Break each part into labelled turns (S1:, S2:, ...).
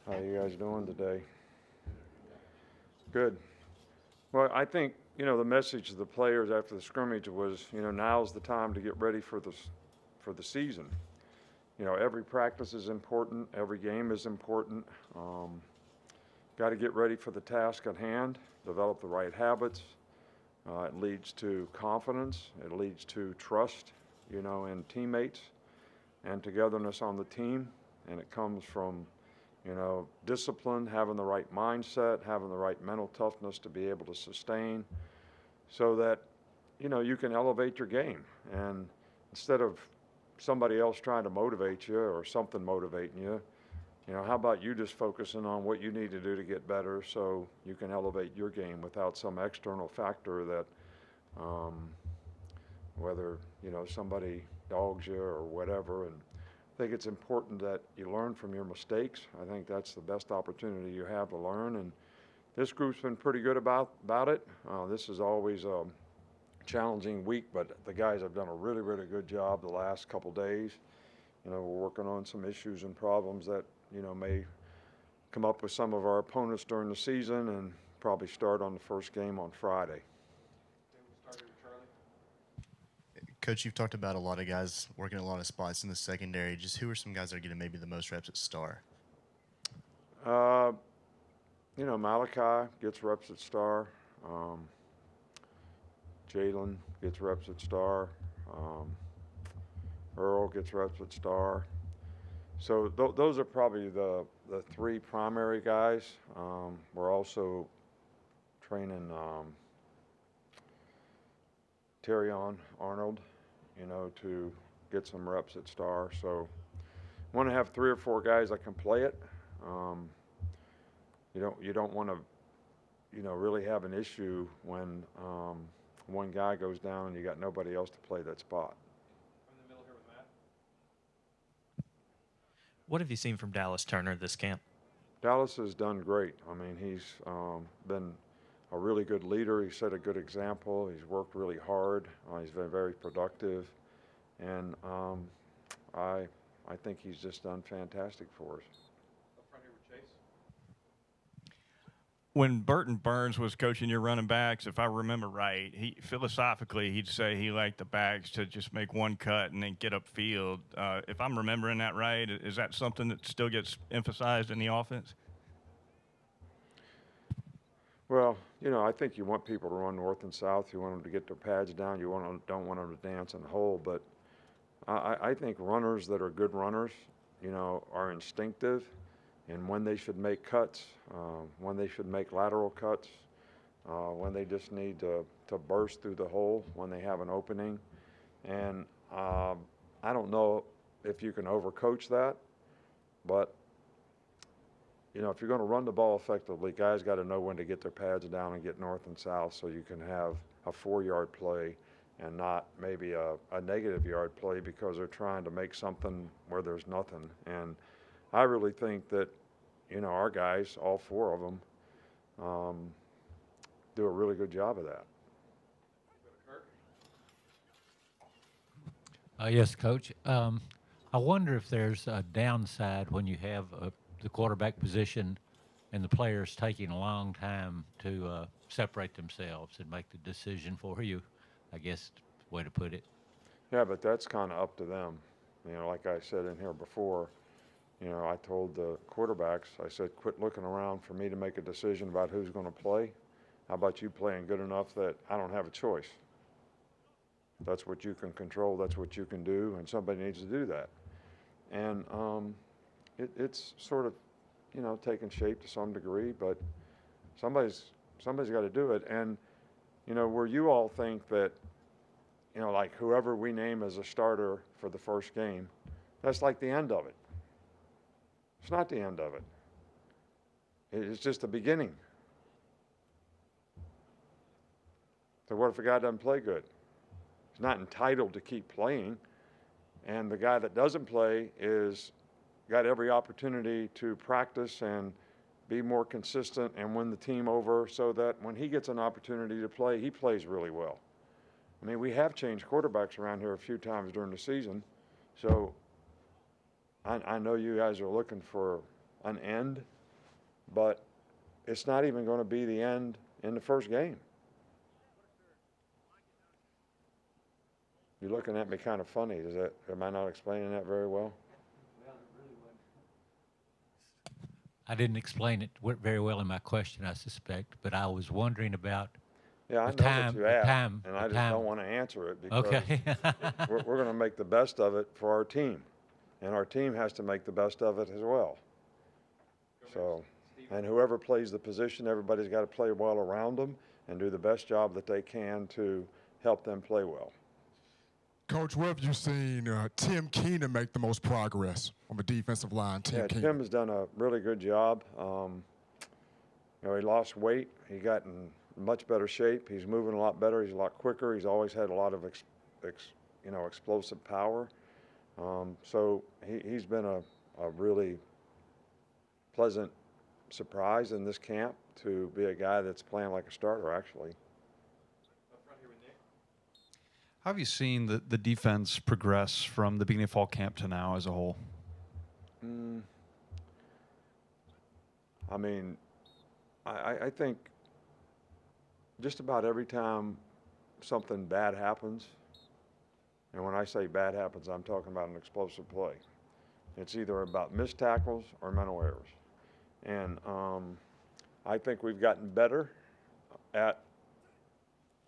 S1: How you guys doing today? Good. Well, I think, the message to the players after the scrimmage was, now's the time to get ready for the season. Every practice is important. Every game is important. Got to get ready for the task at hand, develop the right habits. It leads to confidence. It leads to trust, in teammates and togetherness on the team. And it comes from, discipline, having the right mindset, having the right mental toughness to be able to sustain so that, you can elevate your game. And instead of somebody else trying to motivate you or something motivating you, how about you just focusing on what you need to do to get better so you can elevate your game without some external factor that, um, whether, somebody dogs you or whatever. And I think it's important that you learn from your mistakes. I think that's the best opportunity you have to learn. And this group's been pretty good about it. This is always a challenging week, but the guys have done a really, really good job the last couple days. We're working on some issues and problems that, may come up with some of our opponents during the season and probably start on the first game on Friday.
S2: Coach, you've talked about a lot of guys working a lot of spots in the secondary. Just who are some guys that are getting maybe the most reps at star?
S1: Uh, Malachi gets reps at star. Jalen gets reps at star. Um, Earl gets reps at star. So those are probably the three primary guys. We're also training Terrion Arnold, to get some reps at star. So want to have three or four guys that can play it. Um, you don't want to really have an issue when one guy goes down and you got nobody else to play that spot.
S3: What have you seen from Dallas Turner this camp?
S1: Dallas has done great. I mean, he's been a really good leader. He set a good example. He's worked really hard. He's been very productive, and I think he's just done fantastic for us.
S4: When Burton Burns was coaching your running backs, if I remember right, he philosophically he'd say he liked the backs to just make one cut and then get upfield. If I'm remembering that right, is that something that still gets emphasized in the offense?
S1: Well, I think you want people to run north and south. You want them to get their pads down. Don't want them to dance in the hole. But I think runners that are good runners, are instinctive, and when they should make cuts, when they should make lateral cuts, when they just need to burst through the hole when they have an opening. And I don't know if you can overcoach that, but if you're going to run the ball effectively, guys got to know when to get their pads down and get north and south so you can have a 4-yard play and not maybe a negative yard play because they're trying to make something where there's nothing. And I really think that, our guys, all 4 of them, do a really good job of that.
S5: Yes, Coach. I wonder if there's a downside when you have the quarterback position and the players taking a long time to separate themselves and make the decision for you, I guess, the way to put it.
S1: Yeah, but that's kind of up to them. Like I said in here before, I told the quarterbacks, I said, quit looking around for me to make a decision about who's going to play. How about you playing good enough that I don't have a choice? That's what you can control. That's what you can do, and somebody needs to do that. And it's sort of, taking shape to some degree, but somebody's got to do it. And where you all think that, like whoever we name as a starter for the first game, that's like the end of it. It's not the end of it. It's just the beginning. So what if a guy doesn't play good? He's not entitled to keep playing. And the guy that doesn't play is got every opportunity to practice and be more consistent and win the team over so that when he gets an opportunity to play, he plays really well. I mean, we have changed quarterbacks around here a few times during the season. So I know you guys are looking for an end, but it's not even going to be the end in the first game. You're looking at me kind of funny. Am I not explaining that very well?
S5: I didn't explain it very well in my question, I suspect, but I was wondering about
S1: Yeah, I
S5: the
S1: know
S5: time.
S1: what you
S5: The
S1: asked,
S5: time.
S1: and
S5: the
S1: I just
S5: time.
S1: don't want to answer it because
S5: Okay.
S1: we're going to make the best of it for our team, and our team has to make the best of it as well. So, and whoever plays the position, everybody's got to play well around them and do the best job that they can to help them play well.
S6: Coach, where have you seen Tim Keenan make the most progress on the defensive line?
S1: Yeah,
S6: Keenan.
S1: Tim has done a really good job. He lost weight. He got in much better shape. He's moving a lot better. He's a lot quicker. He's always had a lot of explosive power. So he's been a really pleasant surprise in this camp to be a guy that's playing like a starter, actually.
S7: How have you seen the defense progress from the beginning of fall camp to now as a whole?
S1: I mean, I think just about every time something bad happens, and when I say bad happens, I'm talking about an explosive play. It's either about missed tackles or mental errors. And I think we've gotten better at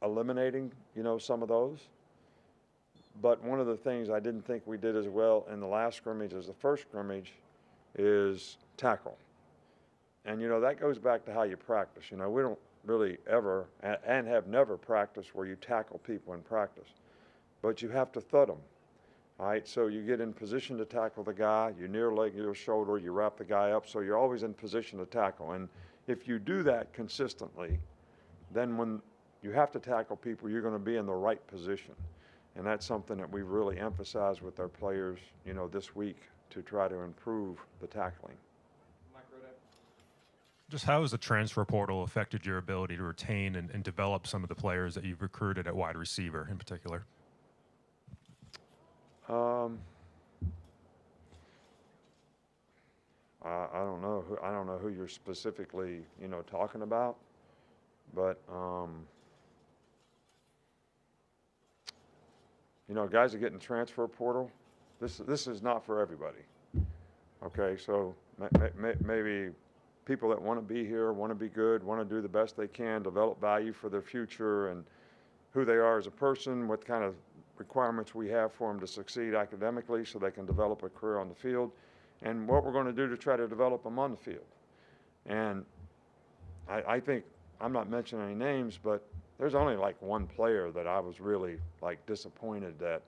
S1: eliminating, some of those. But one of the things I didn't think we did as well in the last scrimmage as the first scrimmage is tackle. And, that goes back to how you practice. We don't really ever and have never practiced where you tackle people in practice. But you have to thud them. All right, so you get in position to tackle the guy, you near leg, your shoulder, you wrap the guy up, so you're always in position to tackle. And if you do that consistently, then when you have to tackle people, you're going to be in the right position. And that's something that we've really emphasized with our players, this week to try to improve the tackling.
S8: Just how has the transfer portal affected your ability to retain and develop some of the players that you've recruited at wide receiver in particular?
S1: I don't know. I don't know who you're specifically, talking about, but guys are getting transfer portal. This is not for everybody. Okay, so maybe people that want to be here, want to be good, want to do the best they can, develop value for their future and who they are as a person, what kind of requirements we have for them to succeed academically so they can develop a career on the field, and what we're going to do to try to develop them on the field. And I think, I'm not mentioning any names, but there's only like one player that I was really disappointed that,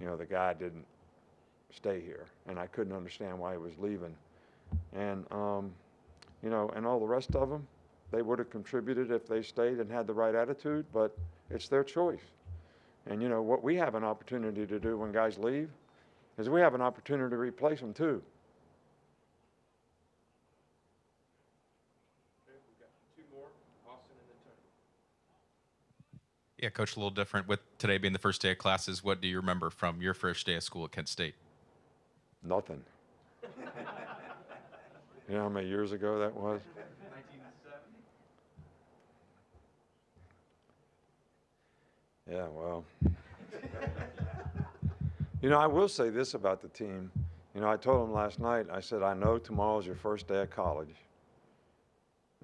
S1: the guy didn't stay here, and I couldn't understand why he was leaving. And, and all the rest of them, they would have contributed if they stayed and had the right attitude, but it's their choice. And, what we have an opportunity to do when guys leave is we have an opportunity to replace them too.
S9: Yeah, Coach, a little different with today being the first day of classes. What do you remember from your first day of school at Kent State?
S1: Nothing. You know how many years ago that was? 1970. Yeah, well. I will say this about the team. I told them last night, I said, I know tomorrow's your first day of college.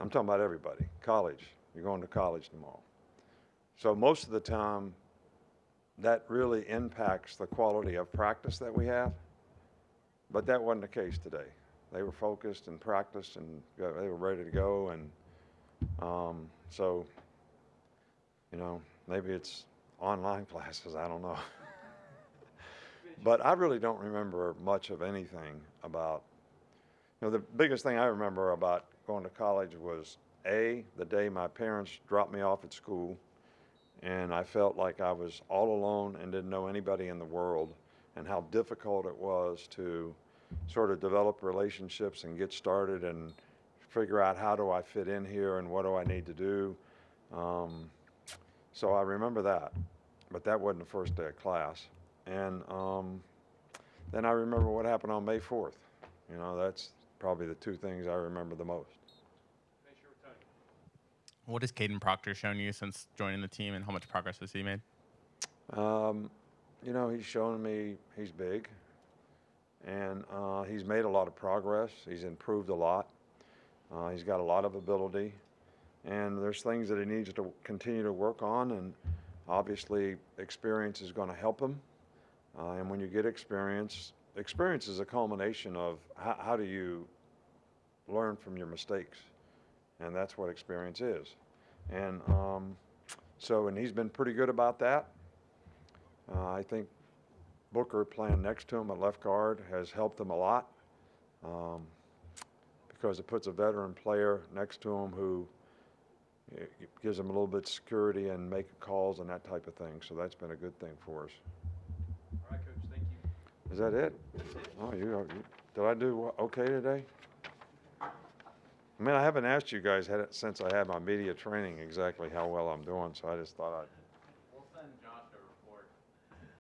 S1: I'm talking about everybody. College. You're going to college tomorrow. So most of the time, that really impacts the quality of practice that we have. But that wasn't the case today. They were focused and practiced, and they were ready to go. And so, maybe it's online classes. I don't know. But I really don't remember much of anything about, the biggest thing I remember about going to college was, A, the day my parents dropped me off at school, and I felt like I was all alone and didn't know anybody in the world, and how difficult it was to sort of develop relationships and get started and figure out how do I fit in here and what do I need to do. So I remember that, but that wasn't the first day of class. And then I remember what happened on May 4th. That's probably the two things I remember the most.
S10: What has Kaden Proctor shown you since joining the team, and how much progress has he made?
S1: You know, he's shown me he's big, and he's made a lot of progress. He's improved a lot. He's got a lot of ability, and there's things that he needs to continue to work on, and obviously experience is going to help him. And when you get experience is a culmination of how do you learn from your mistakes, and that's what experience is. And and he's been pretty good about that. I think Booker playing next to him at left guard has helped him a lot, because it puts a veteran player next to him who gives him a little bit of security and making calls and that type of thing. So that's been a good thing for us.
S7: All right, Coach. Thank you.
S1: Is that it? Oh, did I do okay today? I mean, I haven't asked you guys since I had my media training exactly how well I'm doing, so I just thought I'd.
S10: We'll send Josh over.